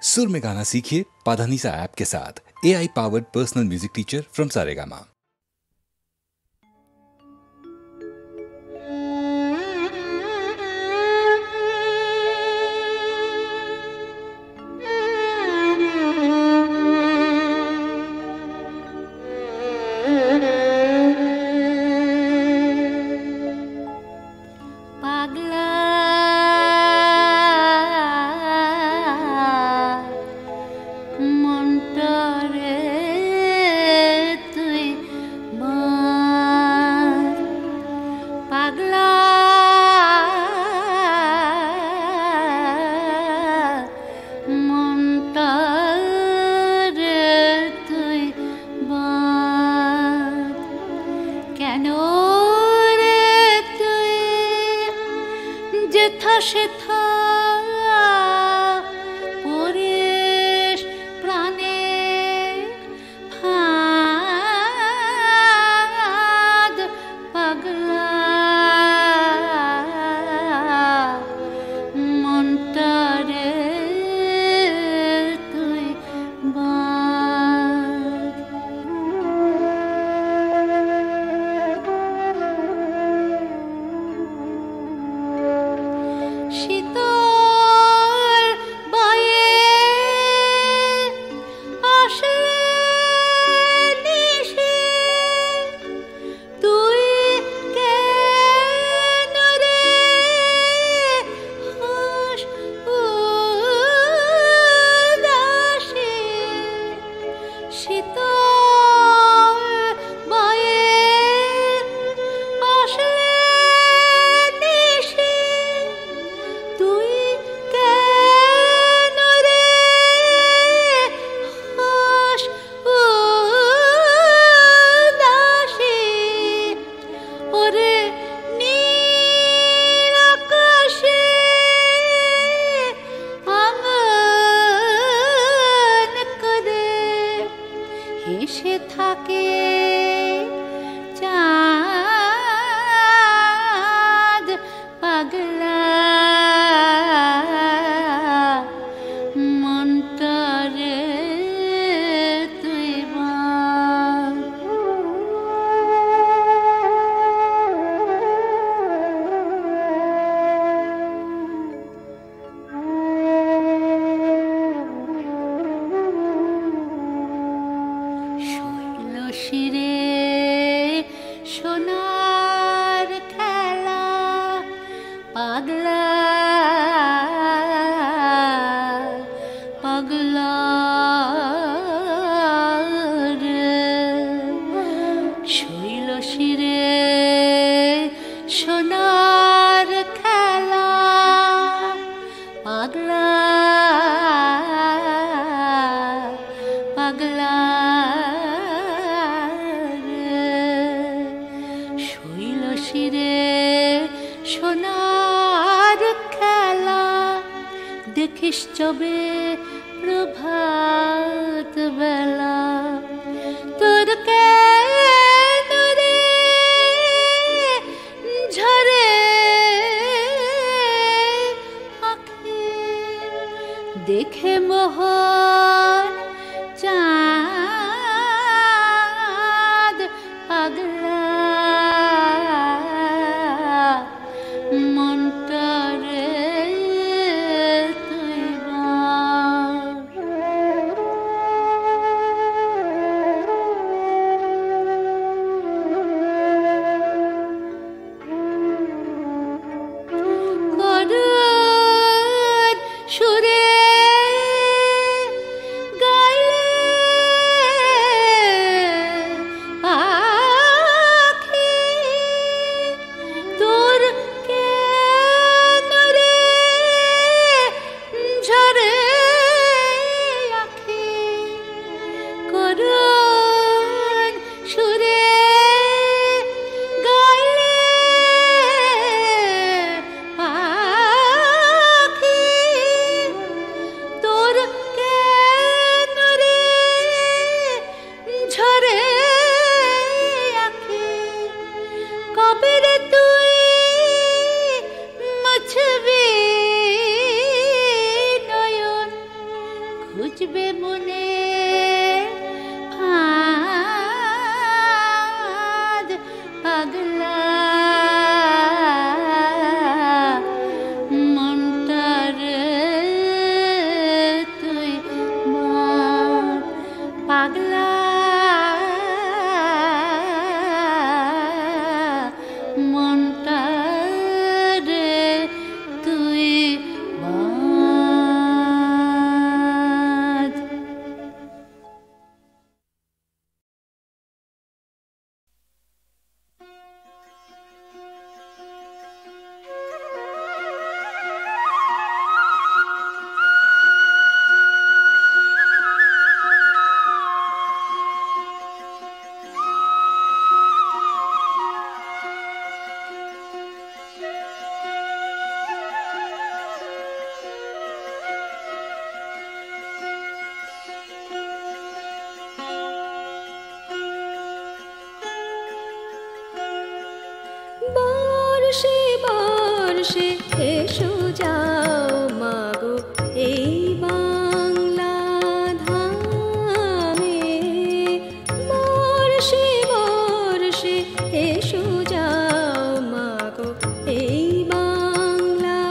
सुर में गाना सीखिए पाधानीसा ऐप के साथ। AI powered personal music teacher from Saregama. সুরে গাইলে খুঁজবে মনে ফাঁদ পাগলা মনটার তুই মন পাগলা মনটার তুই বাঁধ। বর্ষে বর্ষে এসো যাও মাগো এই বাংলা ধামে। বর্ষে বর্ষে এসো যাও মাগো এই বাংলা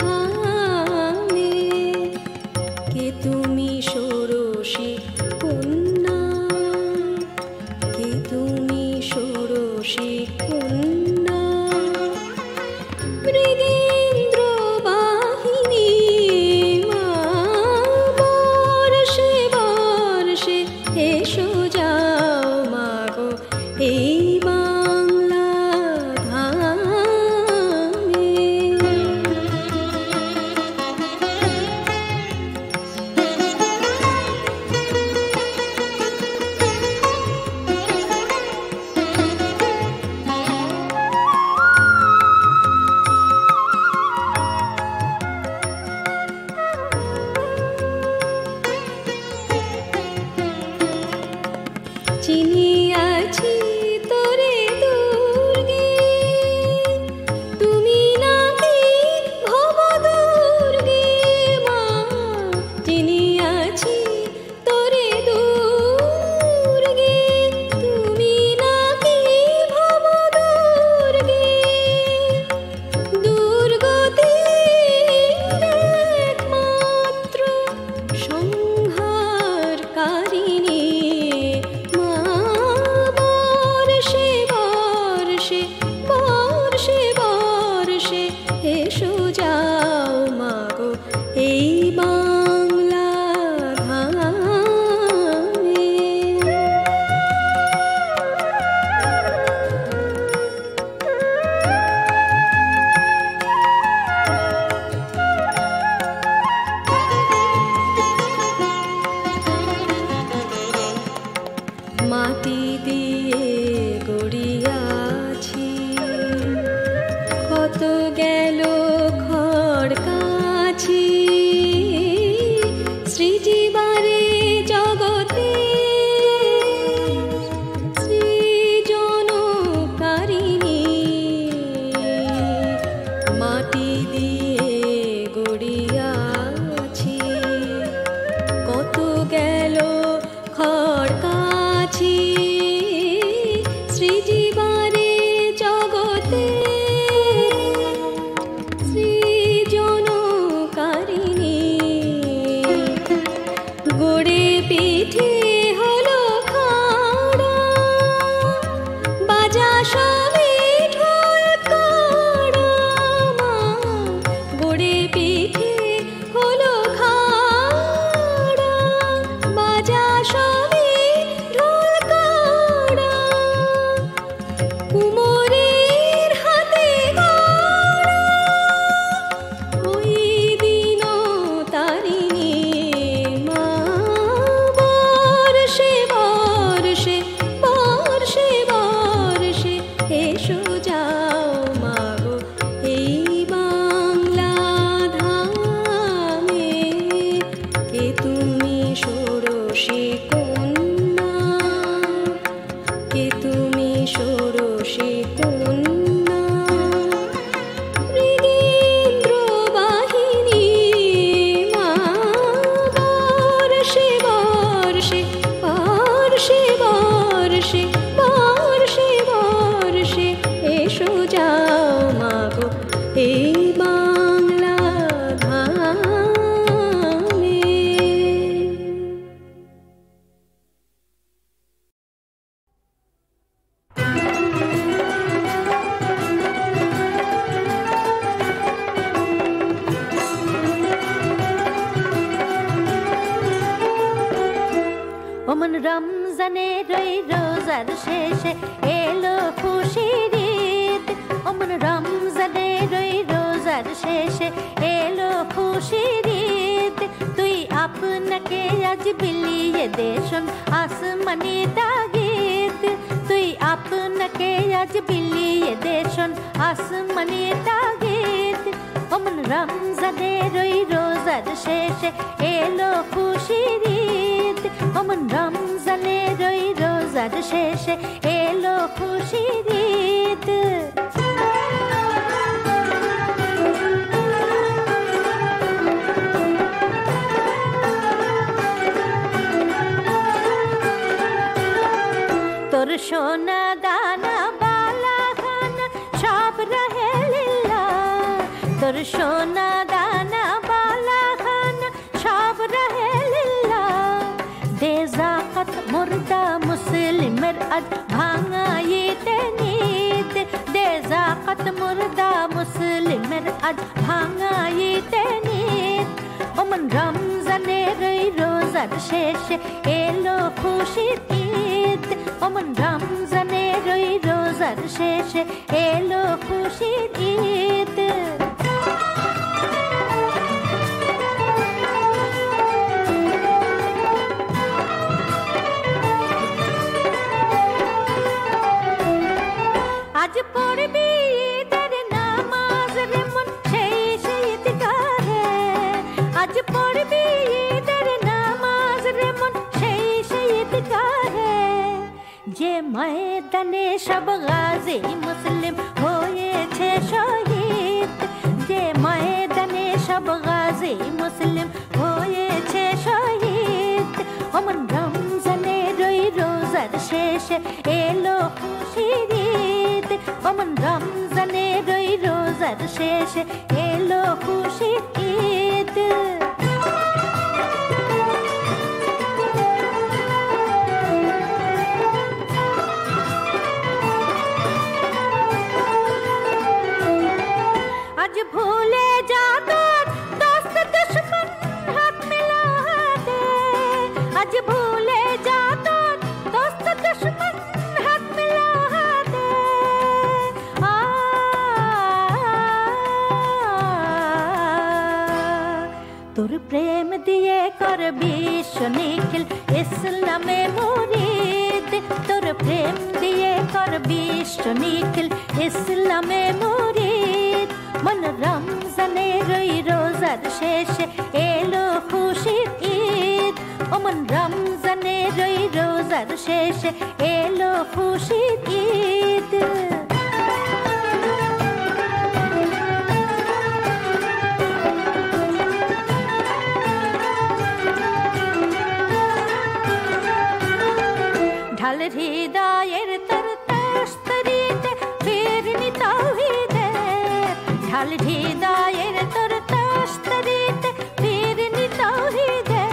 ধামে। কে তুমি ষোড়শী কন্যা, কে তুমি ষোড়শী কন্যা, মৃগেন্দ্র বাহিনী মা। বর্ষে বর্ষে এসো যাও মাগো এই বাংলা ধামে। চিনিয়াছি তোরে দুর্গে, তুমি নাকি ভবদুর্গে মা। চিনিয়াছি তোরে দুর্গে, তুমি নাকি ভবদুর্গে। দুর্গতির একমাত্র সংহারকারিণী মা। বর্ষে বর্ষে বর্ষে বর্ষে এসো যাও মাগো এই বাংলা ধামে। মাটি দিয়ে গড়িয়াছি কত গেল খড় কাছি। সৃজিবারে জগতে সৃজনকারিণী। মাটি দিয়ে গড়িয়াছি কত গেল খড় কাছি। সৃজিবারে জগতে সৃজনকারিণী। গড়ে পিঠে হলো খাড়া, বাজা সবে ঢোল কাড়া মা। গড়ে পিঠে হলো খাড়া, বাজা সবে ঢোল কাড়া। কুমোরের হাতে গড়া ওই দিন তারিণী মা। বর্ষে বর্ষে বর্ষে বর্ষে এসো যাও মাগো এই বাংলা ধামে। কে তুমি ষোড়শী কন্যা, কে তুমি ষোড়শী কন্যা, মৃগেন্দ্র বাহিনী মা। রমজানের ওই রোজার শেষে এলো খুশির ঈদ অমন রমজানের ওই রোজার শেষে এলো খুশির ঈদ তুই আপনাকে আজ বিলিয়ে দে শোন আসমানি তাগিদ তুই আপনাকে আজ বিলিয়ে দে শোন আসমানি তাগিদ অমন রমজানের ওই রোজার শেষে এলো খুশির ঈদ অমন রমজানের ওই রোজার শেষে এলো খুশির ঈদ তোর সোনা দানা বালা খানা সব রহে লিল্লাহ তোর সোনা দানা বালা খানা সব রহে লিল্লাহ দে যাকাত মুর্দা মুসলিমের আজ ভাঙাইতে নিত দে যাকাত মুর্দা মুসলিমের আজ ভাঙাইতে নিত অমন রমজানের ওই রোজার শেষে এলো খুশির ঈদ অমন রমজানের ওই রোজার শেষে এলো খুশির ঈদ আজ পড়বি ঈদের নামাজ রে মন সেই ঈদগাহে আজ পড়বি ঈদের নামাজ রে মন সেই ঈদগাহে যে ময়দানে সব গাজী মুসলিম হয়েছে শহীদ যে ময়দানে সব গাজী মুসলিম হয়েছে শহীদ অমন রমজানের ওই রোজার শেষে এলো খুশির ঈদ অমন রমজানের ওই রোজার শেষে এলো খুশির ঈদ आज भूले जा তোর दोस्त दुश्मन हाथ मिला दे आज भूले जा তোর दोस्त दुश्मन हाथ मिला दे তোর প্রেম দিয়ে করবি নিখিল ইসলামে মুরিদ তোর প্রেম দিয়ে করবি নিখিল ইসলামে মুরিদ মন রমজানের ওই রোজার শেষে এলো খুশির ঈদ অমন রমজানের ওই রোজার শেষে এলো খুশির ঈদ ঢাল হৃদয়ের তর তস্তরিতে ফিরনি তাওহীদে ঢাল হৃদয়ের তর তস্তরিতে ফিরনি তাওহীদে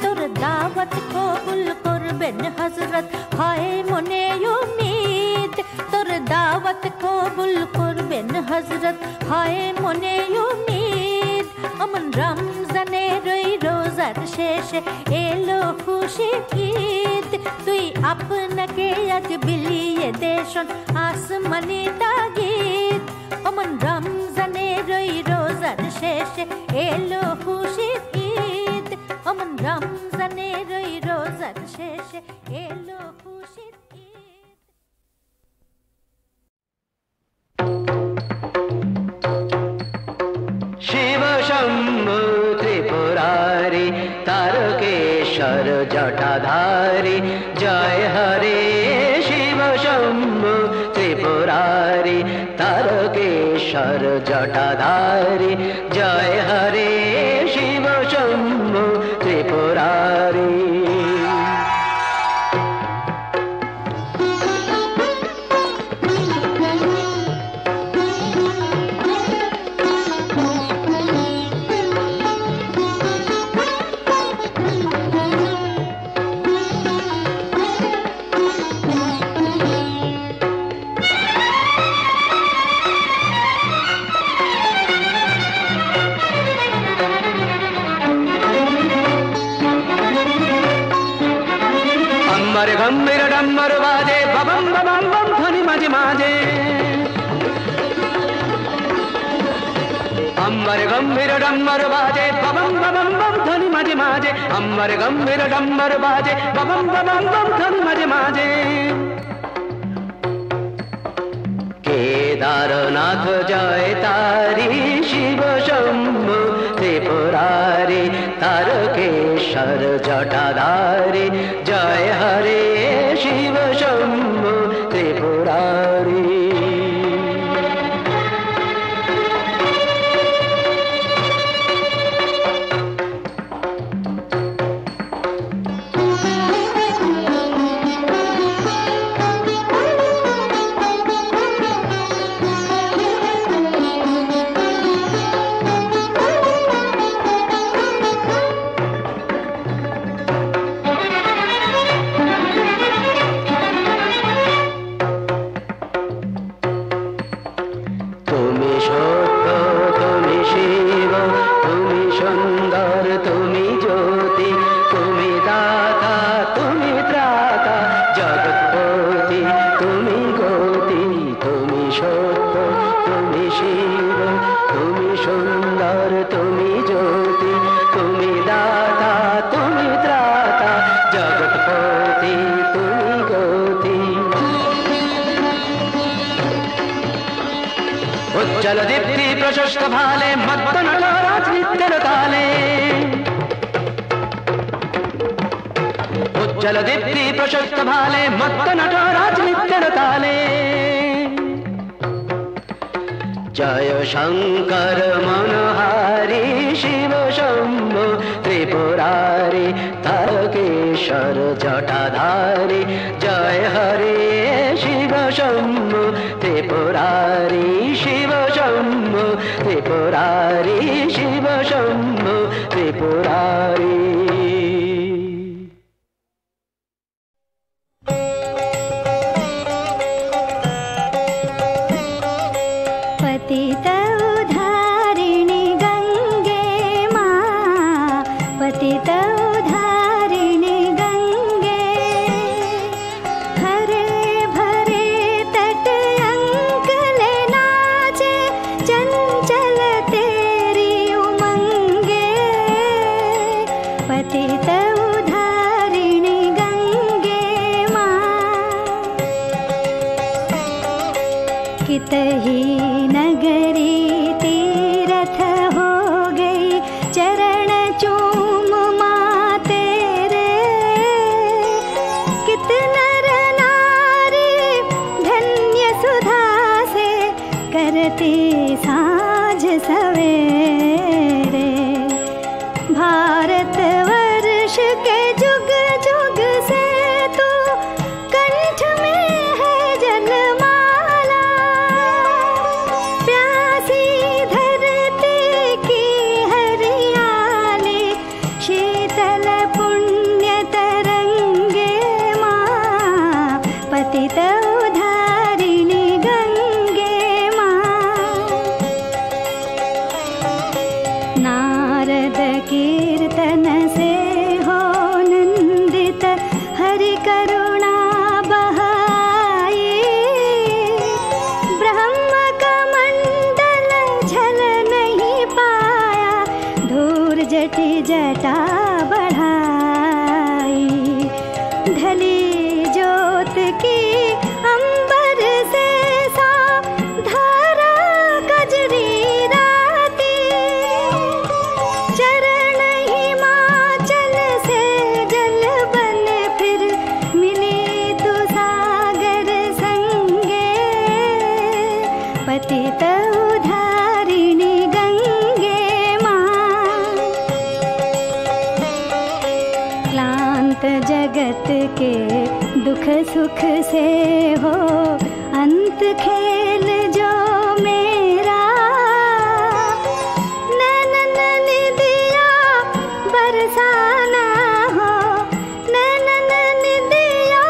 তোর দাওয়াত কবুল করবেন হযরত হয় মনে উম্মীদ তোর দাওয়াত কবুল করবেন হযরত হয় মনে উম্মীদ অমন রমজানের ওই রোজার শেষে এলো খুশির ঈদ তুই আপনাকে আজ বিলিয়ে দে শোন আসমানি তাগিদ অমন রমজানের ওই রোজার শেষে এলো খুশির ঈদ অমন রমজানের ওই রোজার শেষে এলো খুশির ঈদ শিব শম্ভু ত্রিপুরারি তারকেশ্বর জটাধারী জয় হরে শিব শম্ভু ত্রিপুরারি তারকেশ্বর জটাধারী জয় হরে শিব শম্ভু ত্রিপুরারি अम्बर गंभीर डम्बर बाजे बबम बबम बम ध्वनि माजे माजे अम्बर गंभीर डम्बर बाजे बबम बबम बम ध्वनि माजे माजे अम्बर गंभीर डम्बर बाजे बबम बबम बम ध्वनि माजे माजे केदारनाथ जय तारी शिव शंभु त्रिपुरारी तारकेश्वर जटाधारी जय हरे शिव शंभु त्रिपुरारी जलदीप्ति प्रशस्त भाले मत्त नटराज नित्य ताले जलदीप्ति प्रशस्त भाले मत्त नटराज नित्य ताले जय शंकर मनोहारी शिव शंभु त्रिपुरारी तारकेश्वर जटाधारी जय हरे शिव शंभु त्रिपुरारी शिव शंभु त्रिपुरारी शिव शंभु त्रिपुरारी पतित उद्धारिणि गंगे मां पतित उद्धारिणि गंगे हरे भरे तट अंकल नाचे चंचल तेरी उमंगे पतित उद्धारिणि गंगे मां कितही नगरी तीरथ हो गई चरण चूम माँ तेरे कित नर नारी धन्य सुधा से करती साँझ सवेरे भारत वर्ष के जुग जुग से तू कंठ में है जलमाला प्यासी धरती की हरियाली शीतल पुण्य तरंगे माँ पतित उद्धारिणि गंगे माँ नारद कीर्तन से हो नंदित हरि करुणा बहाई ब्रह्म का मंडल झल नहीं पाया धूर जटी जटा बढ़ाई ढली जोत की अंबर से सा धारा कजरी राती चरण हिमाचल से जल बन फिर मिली तू सागर संगे पतित उद्धारिणि गंगे मां क्लांत जगत के दुख सुख से हो अंत खेल जो मेरा नैनन निदिया बरसाना हो नैनन निदिया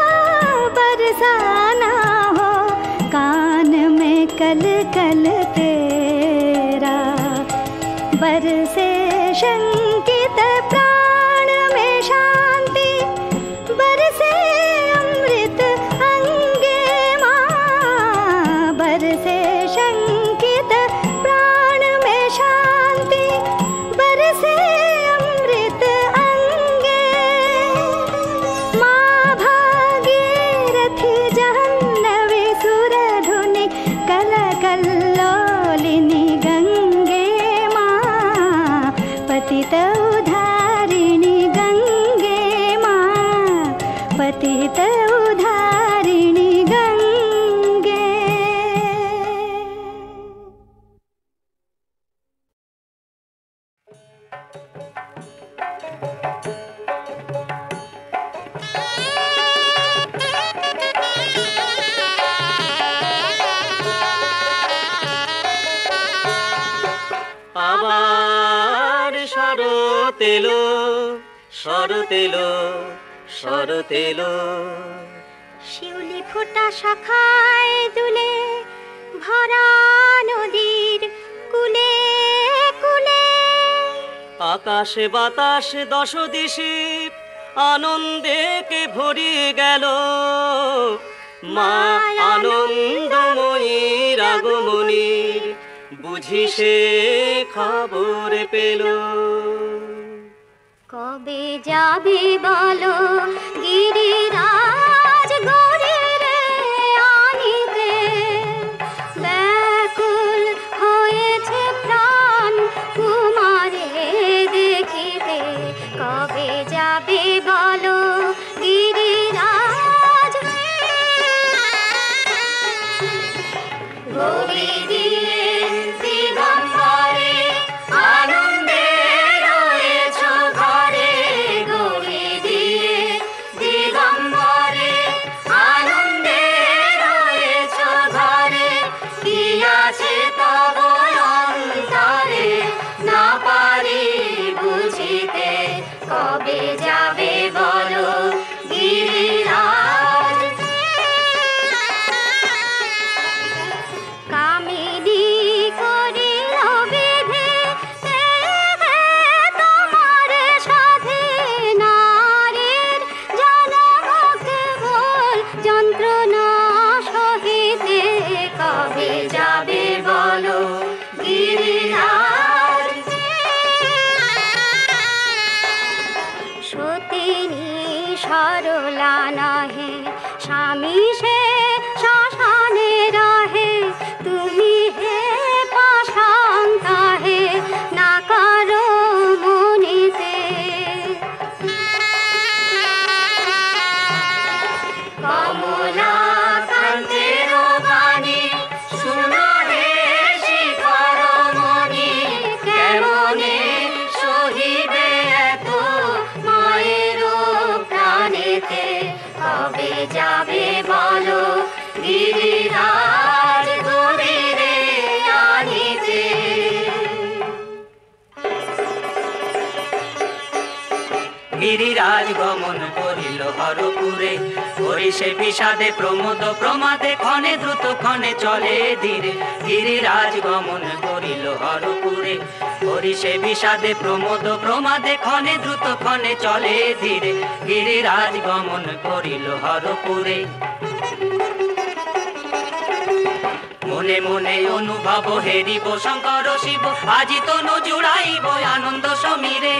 बरसाना हो कान में कल कल तेरा बरसे शंकित प्राण में शांति बरसे শরৎ এলো, শরৎ এলো, শরৎ এলো। শিউলি ফোটা শাখায় দুলে ভরা নদীর কুলে কুলে, আকাশে বাতাসে দশ দিশে আনন্দে কে ভরিয়ে গেল। মা আনন্দময়ীর আগমনীর বুঝি সে খবর পেল। কবে যাবে বলো গিরিরাজ গৌরী রে আনিতে, ব্যাকুল হয়েছে প্রাণ কুমারে দেখিতে। কবে যাবে বলো গিরিরাজ গৌরী দিয়ে দিগম্বরে আনন্দে রয়েছ ঘরে। গৌরী দিয়ে দিগম্বরে আনন্দে রয়েছ ঘরে। কি আছে তব অন্তরে না পারি বুঝিতে। কবে যাবে বলো গিরিরাজ। কামিনী করিল বিধে তোমার সাথে। নারীর জনম কেবল যন্ত্রণা সহিতে। কবে যাবে বলো গিরিরাজ। সতিনী সরলা নহে স্বামী সে শ্মশানে রহে। তুমি হে পাষাণ তাহে না করো মনিতে। কমলা কান্তের বাণী শুনো হে শিখর মণি। কেমনে সহিবে এত মায়ের প্রাণেতে। কবে যাবে বলো গিরিরাজ গৌরী রে আনিতে। গিরিরাজ গমন করিল হরপুরে, হরি সে বিষাদে প্রমোদ প্রমাদে ক্ষণে দ্রুত ক্ষণে চলে ধীরে। গিরিরাজ গমন করিল হরপুরে, হরি সে বিষাদে প্রমোদ প্রমাদে ক্ষণে দ্রুত ক্ষণে চলে ধীরে। গিরিরাজ গমন করিল হরপুরে। মনে মনে অনুভব হেরিব শঙ্কর শিব, আজি তনু জুড়াইব আনন্দ সমীরে।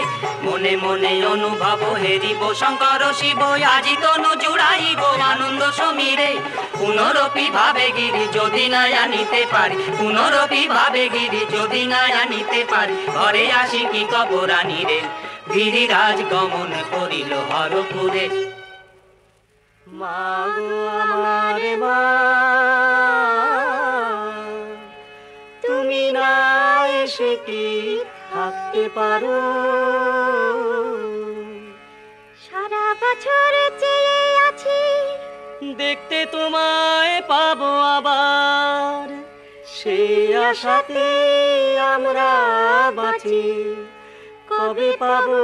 মনে মনে অনুভব হেরিব শঙ্কর শিব, আজি তনু জুড়াইব আনন্দ সমীরে। পুনরপি ভাবে গিরি যদি না আনিতে পারি, পুনরপি ভাবে গিরি যদি না আনিতে পারি। ঘরে আসি কি কবর আনি রে। গিরিরাজ গমন করিল হরপুরে। মা গো আমার মা, তুমি না এসে কি থাকতে পারো। সারা বছর চেয়ে আছি দেখতে তোমায় পাবো আবার, সে আশাতে আমরা বাঁচি। কবে পাবো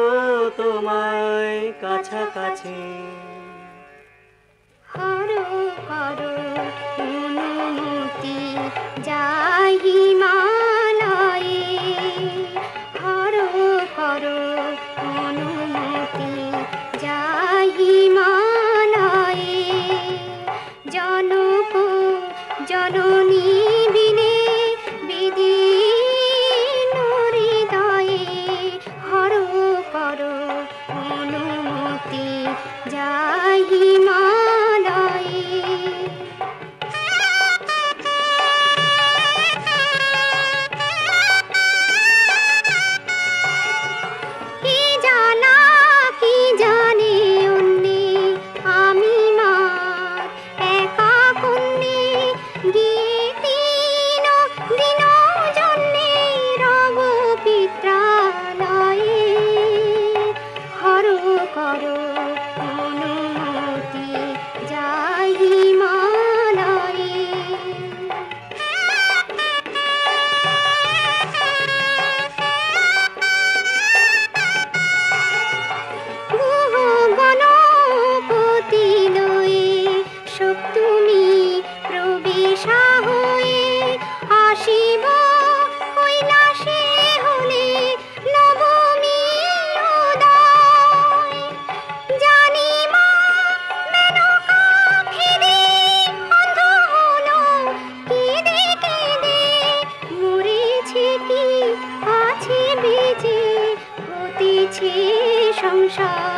তোমায় কাছাকাছি। হর করো অনুমতি যাই হিমালয়ে। হর করো অনুমতি যাই হিমালয়ে। জনক জননী বিনে বিদীর্ণ হৃদয়ে। হর করো অনুমতি যাই হিমালয়ে।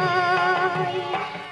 যায়